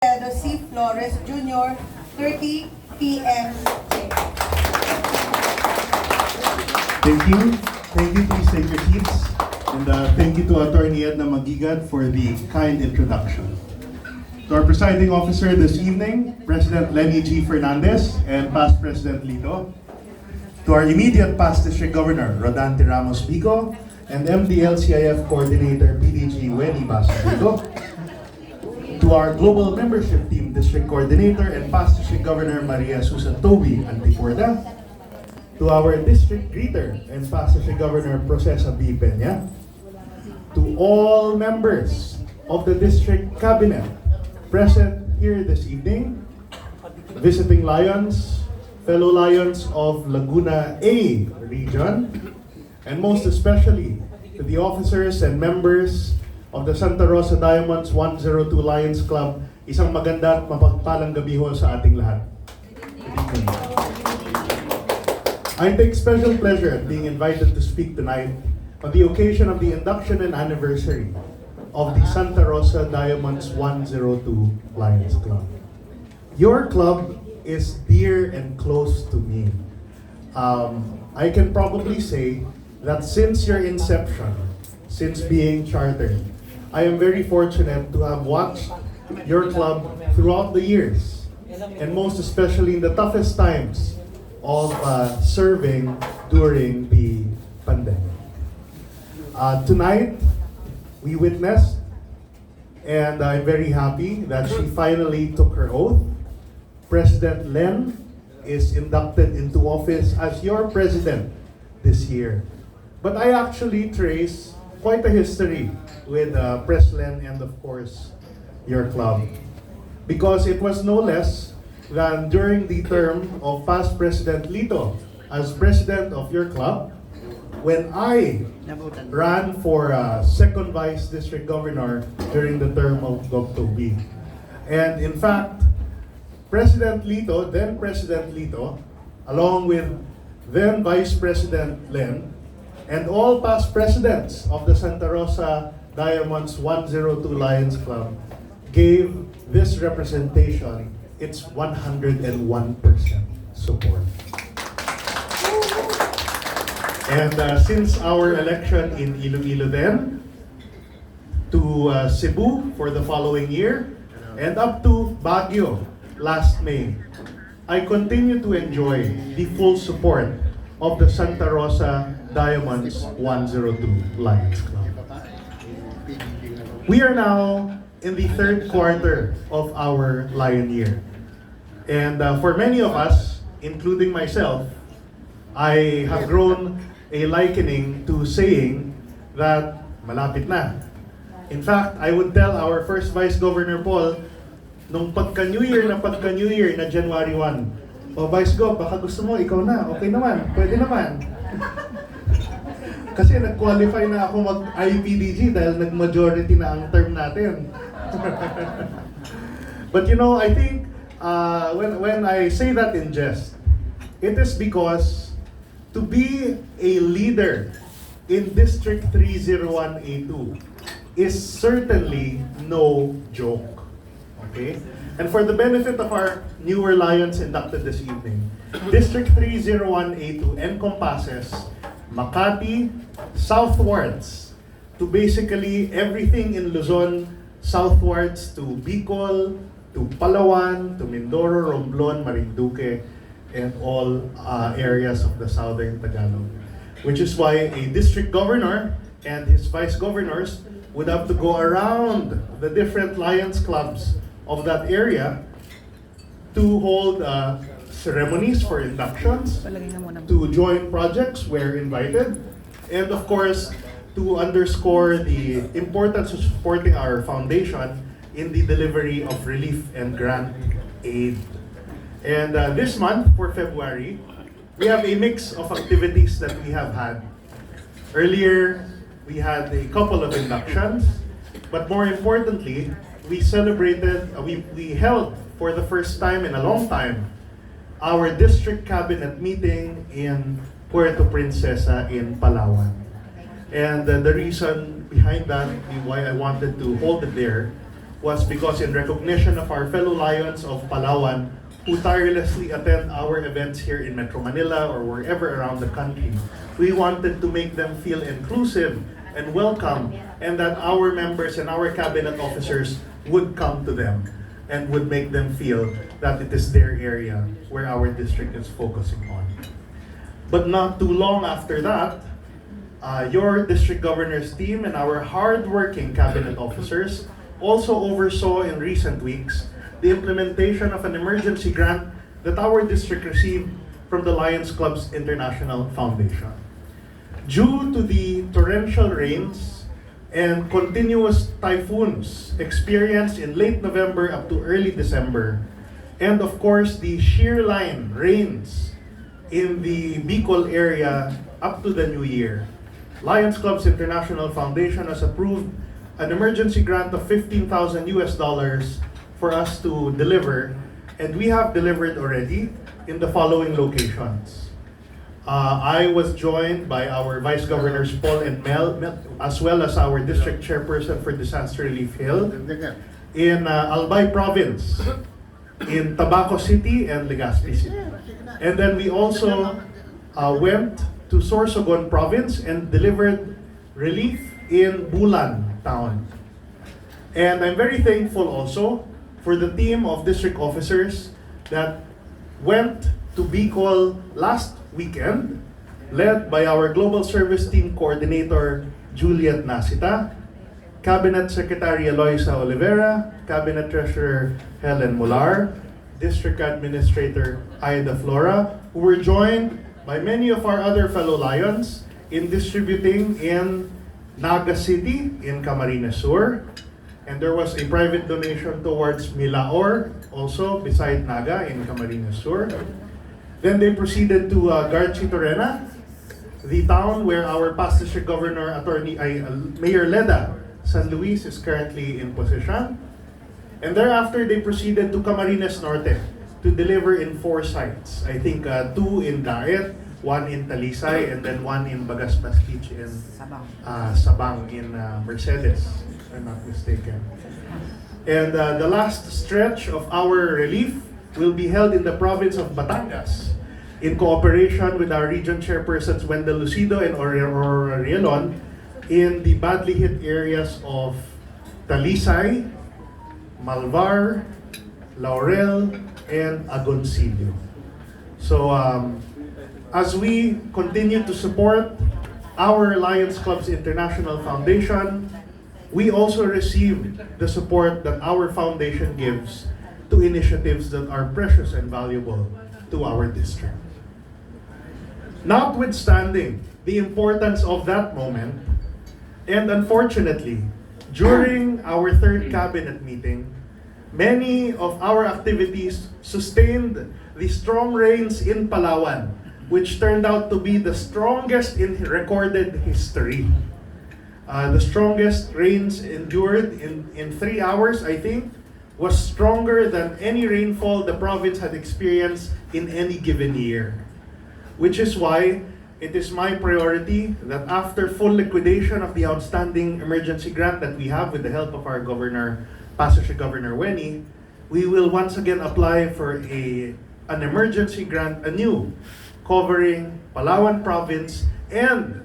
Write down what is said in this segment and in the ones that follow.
C. Flores Jr., 30 p.m. Thank you. Thank you. Please take your seats. And thank you to Attorney Edna Magigad for the kind introduction. To our presiding officer this evening, President Lenny G. Fernandez and past President Lito. To our immediate past District Governor, Rodante Ramos Bico, and MDL-CIF Coordinator PDG Wenny Basso Bico. To our Global Membership Team District Coordinator and past District Governor Maria Susan Toby Antiporda. To our District Greeter and past District Governor Procesa B. Peña. To all members of the District Cabinet present here this evening, visiting Lions, fellow Lions of Laguna A region, and most especially to the officers and members of the Santa Rosa Diamonds 102 Lions Club, isang maganda at mapagpalang gabi ho sa ating lahat. I take special pleasure at being invited to speak tonight on the occasion of the induction and anniversary of the Santa Rosa Diamonds 102 Lions Club. Your club is dear and close to me. I can probably say that since your inception, since being chartered, I am very fortunate to have watched your club throughout the years, and most especially in the toughest times of serving during the pandemic. Tonight, we witnessed, and I'm very happy that she finally took her oath. President Len is inducted into office as your president this year. But I actually trace quite a history with Pres Len and of course your club. Because it was no less than during the term of past President Lito as president of your club when I ran for second vice district governor during the term of Dr. B. And in fact, President Lito, then President Lito, along with then Vice President Len, and all past presidents of the Santa Rosa Diamonds 102 Lions Club gave this representation its 101% support. And since our election in Iloilo then, to Cebu for the following year, and up to Baguio last May, I continue to enjoy the full support of the Santa Rosa Diamonds 102 Lions Club. We are now in the third quarter of our Lion Year. And for many of us, including myself, I have grown a likening to saying that malapit na. In fact, I would tell our first Vice Governor Paul, nung pagka-New Year na January 1, o Vice Gov, baka gusto mo, ikaw na, okay naman, pwede naman. Kasi nag-qualify na ako mag-IPDG dahil nag-majority na ang term natin. But you know, I think when I say that in jest, it is because to be a leader in District 301A2 is certainly no joke. Okay? And for the benefit of our newer Lions inducted this evening, District 301A2 encompasses Makati southwards to basically everything in Luzon, southwards to Bicol, to Palawan, to Mindoro, Romblon, Marinduque, and all areas of the southern Tagalog. Which is why a district governor and his vice governors would have to go around the different Lions clubs of that area to hold ceremonies for inductions, to join projects where invited, and of course, to underscore the importance of supporting our foundation in the delivery of relief and grant aid. And this month, for February, we have a mix of activities that we have had. Earlier, we had a couple of inductions, but more importantly, we celebrated, we held for the first time in a long time, our district cabinet meeting in Puerto Princesa in Palawan. And the reason behind that, why I wanted to hold it there, was because in recognition of our fellow Lions of Palawan who tirelessly attend our events here in Metro Manila or wherever around the country, we wanted to make them feel inclusive and welcome, and that our members and our cabinet officers would come to them and would make them feel that it is their area where our district is focusing on. But not too long after that, your district governor's team and our hard-working cabinet officers also oversaw in recent weeks the implementation of an emergency grant that our district received from the Lions Clubs International Foundation. Due to the torrential rains and continuous typhoons experienced in late November up to early December, and of course the shear line rains in the Bicol area up to the new year, Lions Clubs International Foundation has approved an emergency grant of $15,000 for us to deliver, and we have delivered already in the following locations. I was joined by our Vice Governors Paul and Mel, as well as our District Chairperson for Disaster Relief Hill, in Albay Province, in Tabaco City and Legazpi City. And then we also went to Sorsogon Province and delivered relief in Bulan Town. And I'm very thankful also for the team of district officers that went to Bicol last weekend, led by our Global Service Team Coordinator Juliet Nasita, Cabinet Secretary Eloisa Olivera, Cabinet Treasurer Helen Mular, District Administrator Aida Flora, who were joined by many of our other fellow Lions in distributing in Naga City in Camarines Sur. And there was a private donation towards Milaor, also beside Naga in Camarines Sur. Then they proceeded to Garchitorena, the town where our past district governor, Mayor Leda San Luis is currently in position. And thereafter, they proceeded to Camarines Norte to deliver in 4 sites. I think 2 in Daet, 1 in Talisay, and then 1 in Bagaspas Beach in Sabang in Mercedes, if I'm not mistaken. And the last stretch of our relief will be held in the province of Batangas in cooperation with our region chairpersons Wendell Lucido and Aurora Rielon in the badly hit areas of Talisay, Malvar, Laurel, and Agoncillo. So as we continue to support our Lions Clubs International Foundation, we also receive the support that our foundation gives to initiatives that are precious and valuable to our district. Notwithstanding the importance of that moment, and unfortunately, during our 3rd cabinet meeting, many of our activities sustained the strong rains in Palawan, which turned out to be the strongest in recorded history. The strongest rains endured in 3 hours, I think, was stronger than any rainfall the province had experienced in any given year. Which is why it is my priority that after full liquidation of the outstanding emergency grant that we have with the help of our governor, past district governor Weni, we will once again apply for an emergency grant anew, covering Palawan province, and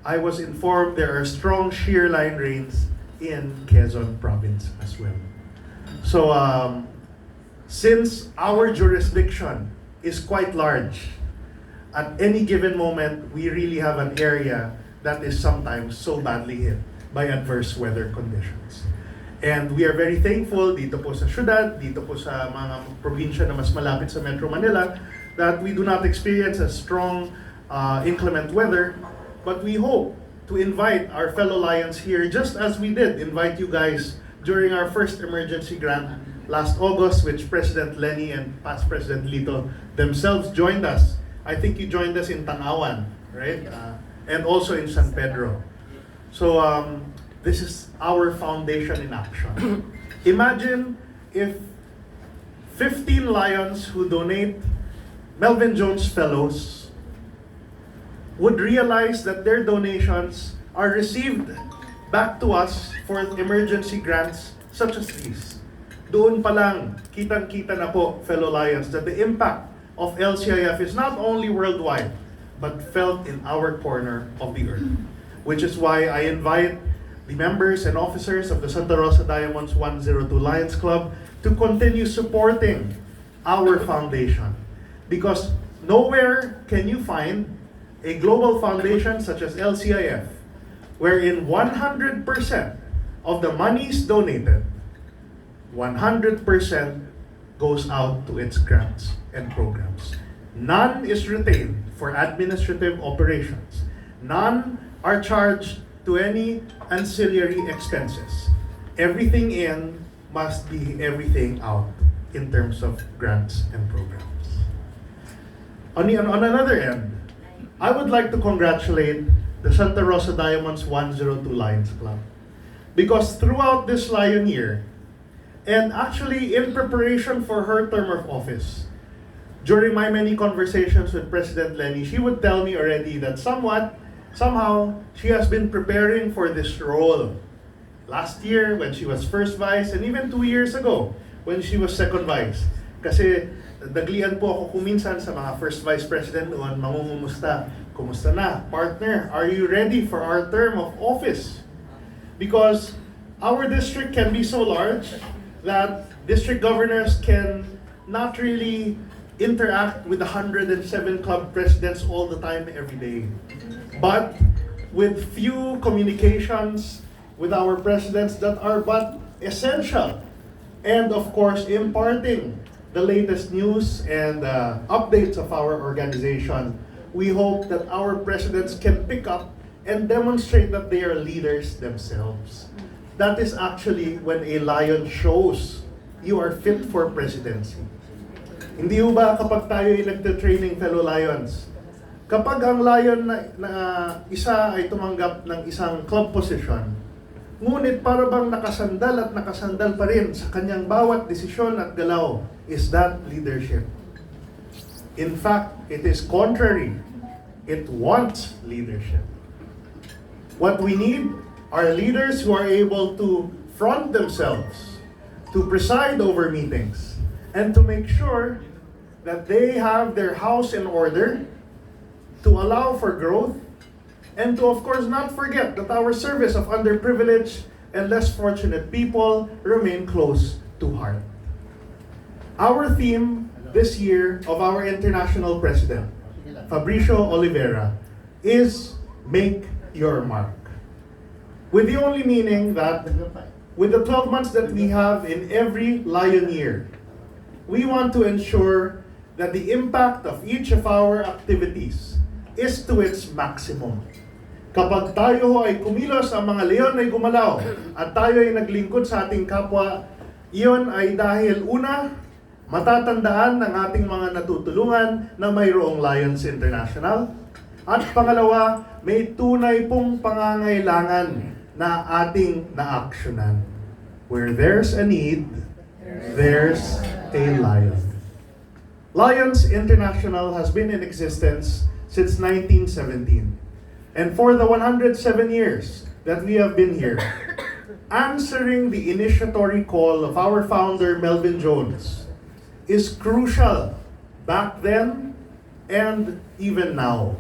I was informed there are strong shear line rains in Quezon province as well. So, since our jurisdiction is quite large, at any given moment, we really have an area that is sometimes so badly hit by adverse weather conditions. And we are very thankful dito po sa syudad, dito po sa mga probinsya na mas malapit sa Metro Manila, that we do not experience a strong inclement weather, but we hope to invite our fellow Lions here, just as we did invite you guys during our first emergency grant last August, which President Lenny and past President Lito themselves joined us. I think you joined us in Tanawan, right? And also in San Pedro. So this is our foundation in action. Imagine if 15 Lions who donate Melvin Jones Fellows would realize that their donations are received back to us for emergency grants such as these. Doon pa lang, kitang-kita na po, fellow Lions, that the impact of LCIF is not only worldwide, but felt in our corner of the earth. Which is why I invite the members and officers of the Santa Rosa Diamonds 102 Lions Club to continue supporting our foundation. Because nowhere can you find a global foundation such as LCIF, wherein 100% of the monies donated, 100% goes out to its grants and programs. None is retained for administrative operations. None are charged to any ancillary expenses. Everything in must be everything out in terms of grants and programs. On another end, I would like to congratulate the Santa Rosa Diamonds 102 Lions Club. Because throughout this Lion year, and actually in preparation for her term of office, during my many conversations with President Lenny, she would tell me already that somehow, she has been preparing for this role. Last year, when she was first vice, and even 2 years ago, when she was second vice. Kasi naglian po ako kuminsan sa mga first vice president noon, mangungumusta. Kumusta na? Partner, are you ready for our term of office? Because our district can be so large that district governors can not really interact with 107 club presidents all the time, every day. But with few communications with our presidents that are but essential, and of course imparting the latest news and updates of our organization, we hope that our presidents can pick up and demonstrate that they are leaders themselves. That is actually when a lion shows you are fit for presidency. Hindi ho ba kapag tayo ay nagte-training, fellow Lions, kapag ang lion na isa ay tumanggap ng isang club position, ngunit para bang nakasandal pa rin sa kanyang bawat desisyon at galaw, is that leadership? In fact, it is contrary. It wants leadership. What we need are leaders who are able to front themselves, to preside over meetings, and to make sure that they have their house in order, to allow for growth, and to of course not forget that our service of underprivileged and less fortunate people remain close to heart. Our theme this year of our international president, Fabricio Oliveira, is Make Your Mark. With the only meaning that with the 12 months that we have in every Lion year, we want to ensure that the impact of each of our activities is to its maximum. Kapag tayo ay kumilos, ang mga leon ay gumalaw, at tayo ay naglingkod sa ating kapwa, iyon ay dahil una, matatandaan ng ating mga natutulungan na mayroong Lions International, at pangalawa, may tunay pong pangangailangan na ating naaksyonan. Where there's a need, there's a lion. Lions International has been in existence since 1917. And for the 107 years that we have been here, answering the initiatory call of our founder, Melvin Jones, is crucial back then and even now.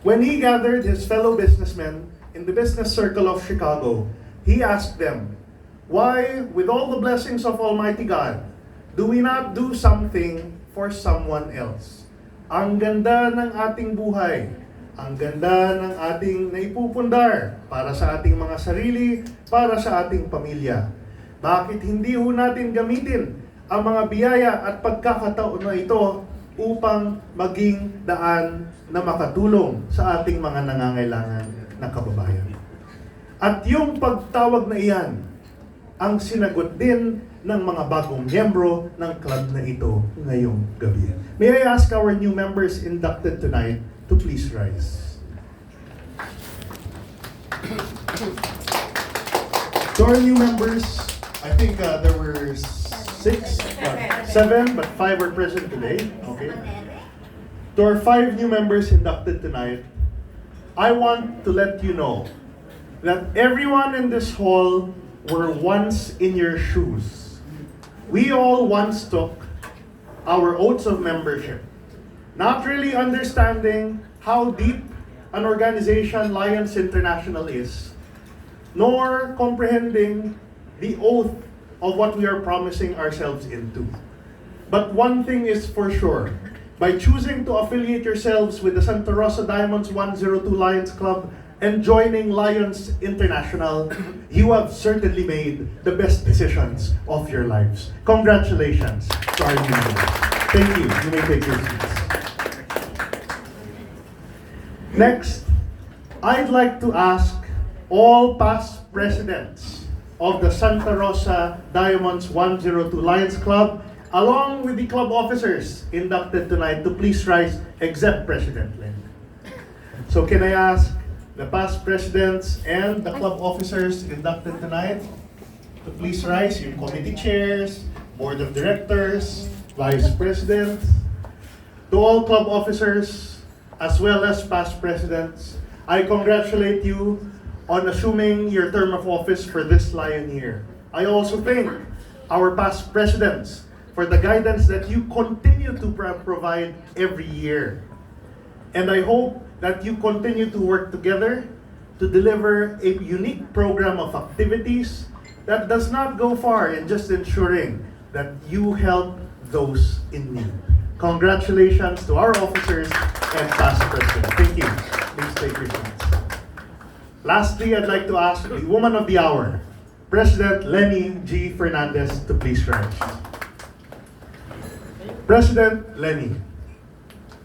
When he gathered his fellow businessmen in the business circle of Chicago, he asked them, why, with all the blessings of Almighty God, do we not do something for someone else? Ang ganda ng ating buhay, ang ganda ng ating naipupundar para sa ating mga sarili, para sa ating pamilya. Bakit hindi ho natin gamitin ang mga biyaya at pagkakataon na ito upang maging daan na makatulong sa ating mga nangangailangan na kababayan? At yung pagtawag na iyan, ang sinagot din ng mga bagong miyembro ng club na ito ngayong gabi. May I ask our new members inducted tonight to please rise. To our new members, I think there were 7, but 5 were present today. Okay. To our 5 new members inducted tonight, I want to let you know that everyone in this hall were once in your shoes. We all once took our oaths of membership, not really understanding how deep an organization Lions International is, nor comprehending the oath of what we are promising ourselves into. But one thing is for sure, by choosing to affiliate yourselves with the Santa Rosa Diamonds 102 Lions Club and joining Lions International, you have certainly made the best decisions of your lives. Congratulations to our new members. Thank you. You may take your seats. Next, I'd like to ask all past presidents of the Santa Rosa Diamonds 102 Lions Club, along with the club officers inducted tonight, to please rise, except President Len. So can I ask the past presidents and the club officers inducted tonight to please rise, your committee chairs, board of directors, vice presidents, to all club officers, as well as past presidents, I congratulate you on assuming your term of office for this Lion year. I also thank our past presidents for the guidance that you continue to provide every year. And I hope that you continue to work together to deliver a unique program of activities that does not go far in just ensuring that you help those in need. Congratulations to our officers and past presidents. Thank you. Please take your seats. Lastly, I'd like to ask the woman of the hour, President Lenny G. Fernandez, to please rise. President Lenny,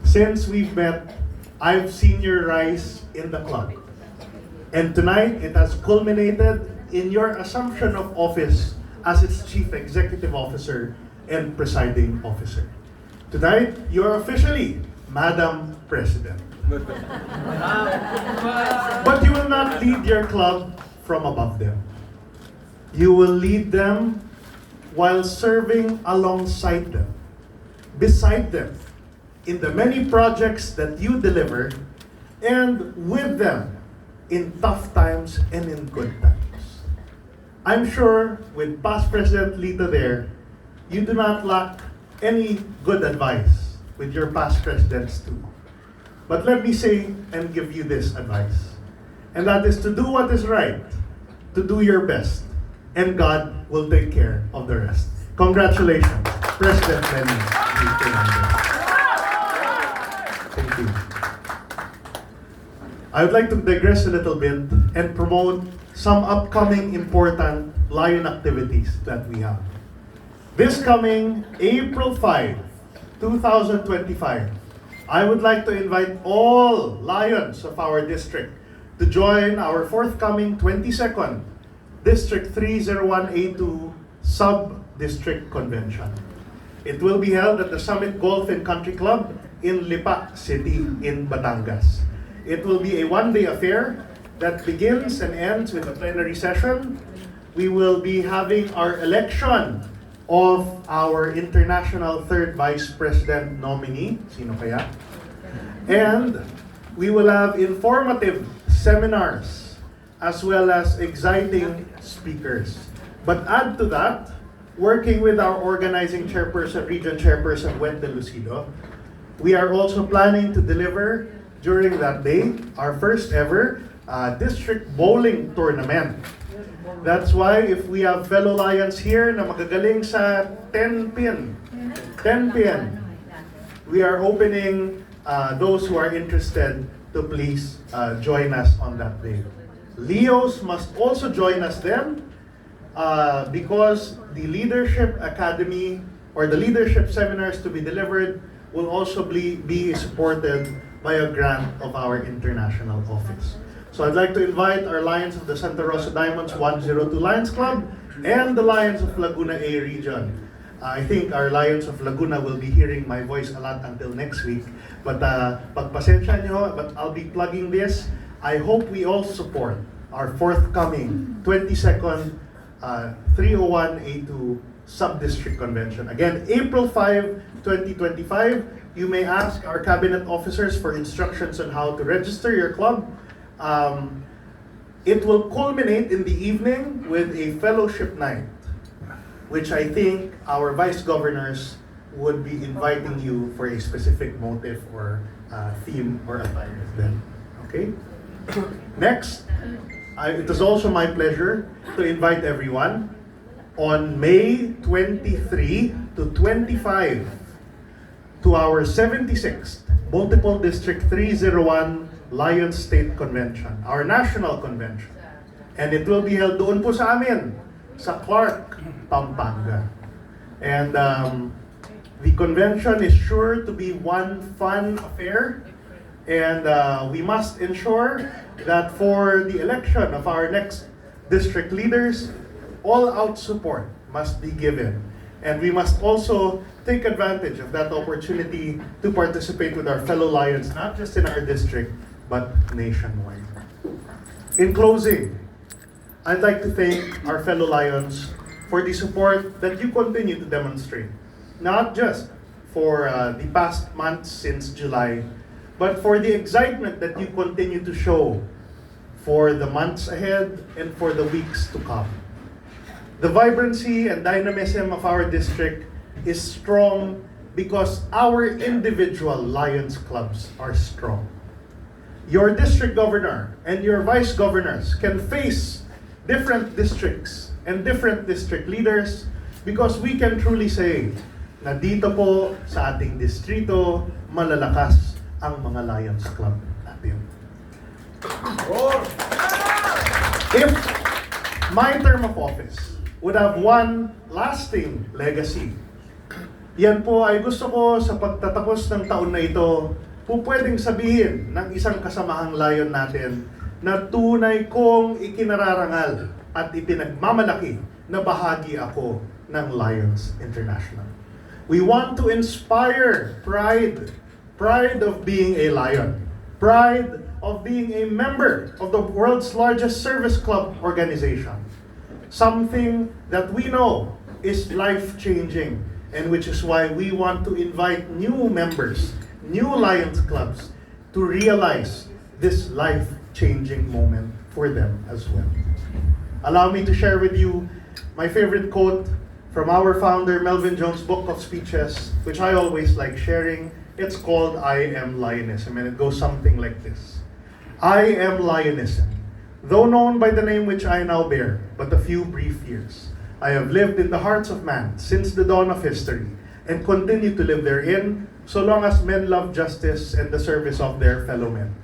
since we've met, I've seen your rise in the club. And tonight, it has culminated in your assumption of office as its Chief Executive Officer and Presiding Officer. Tonight, you're officially Madam President. But you will not lead your club from above them. You will lead them while serving alongside them, beside them, in the many projects that you deliver, and with them in tough times and in good times. I'm sure with past President Lito there, you do not lack any good advice with your past presidents too. But let me say and give you this advice, and that is to do what is right, to do your best, and God will take care of the rest. Congratulations, President Lenny G. Fernandez. Thank you. I would like to digress a little bit and promote some upcoming important Lion activities that we have. This coming April 5, 2025, I would like to invite all Lions of our district to join our forthcoming 22nd District 301A2 Sub-District Convention. It will be held at the Summit Golf and Country Club in Lipa City in Batangas. It will be a one-day affair that begins and ends with a plenary session. We will be having our election of our international third vice president nominee. Sino kaya? And we will have informative seminars as well as exciting speakers. But add to that, working with our organizing chairperson, region chairperson, Wendell Lucido, we are also planning to deliver during that day our first ever district bowling tournament. That's why if we have fellow Lions here na magagaling sa 10 pin, we are opening those who are interested to please join us on that day. Leos must also join us then because the Leadership Academy or the leadership seminars to be delivered will also be supported by a grant of our international office. So I'd like to invite our Lions of the Santa Rosa Diamonds 102 Lions Club and the Lions of Laguna A region. I think our Lions of Laguna will be hearing my voice a lot until next week. But pagpasensya nyo, but I'll be plugging this. I hope we all support our forthcoming 22nd 301A2 Sub-District Convention. Again, April 5, 2025. You may ask our cabinet officers for instructions on how to register your club. It will culminate in the evening with a fellowship night, which I think our vice governors would be inviting you for a specific motive or theme or attire then. Okay? Next, it is also my pleasure to invite everyone on May 23 to 25 to our 76th Multiple District 301 Lions State Convention, our national convention. And it will be held doon po sa amin, sa Clark, Pampanga. And the convention is sure to be one fun affair. And we must ensure that for the election of our next district leaders, all-out support must be given. And we must also take advantage of that opportunity to participate with our fellow Lions, not just in our district, but nationwide. In closing, I'd like to thank our fellow Lions for the support that you continue to demonstrate. Not just for the past months since July, but for the excitement that you continue to show for the months ahead and for the weeks to come. The vibrancy and dynamism of our district is strong because our individual Lions clubs are strong. Your district governor and your vice governors can face different districts and different district leaders because we can truly say na dito po sa ating distrito malalakas ang mga Lions Club natin. If my term of office would have one lasting legacy, yan po ay gusto ko sa pagtatapos ng taon na ito, po pwedeng sabihin ng isang kasamahang Lion natin na tunay kong ikinararangal at ipinagmamalaki na bahagi ako ng Lions International. We want to inspire pride of being a Lion, pride of being a member of the world's largest service club organization. Something that we know is life-changing, and which is why we want to invite new members, new Lions clubs, to realize this life-changing moment for them as well. Allow me to share with you my favorite quote from our founder, Melvin Jones' book of speeches, which I always like sharing. It's called I Am Lionism, and it goes something like this. I am Lionism, though known by the name which I now bear, but a few brief years. I have lived in the hearts of man since the dawn of history, and continue to live therein, so long as men love justice and the service of their fellow men.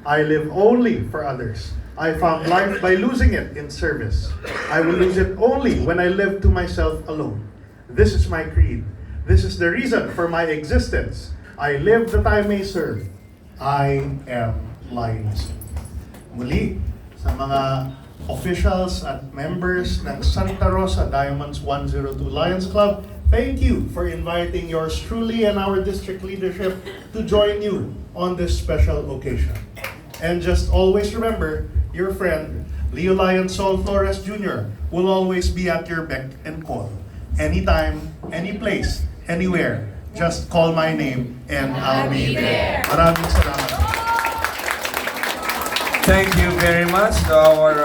I live only for others. I found life by losing it in service. I will lose it only when I live to myself alone. This is my creed. This is the reason for my existence. I live that I may serve. I am Lionism. Muli, sa mga officials at members ng Santa Rosa Diamonds 102 Lions Club, thank you for inviting yours truly and our district leadership to join you on this special occasion. And just always remember, your friend, Leo Lion Sol Flores Jr. will always be at your beck and call. Anytime, any place, anywhere, just call my name and I'll be there. Maraming salamat. Thank you very much to our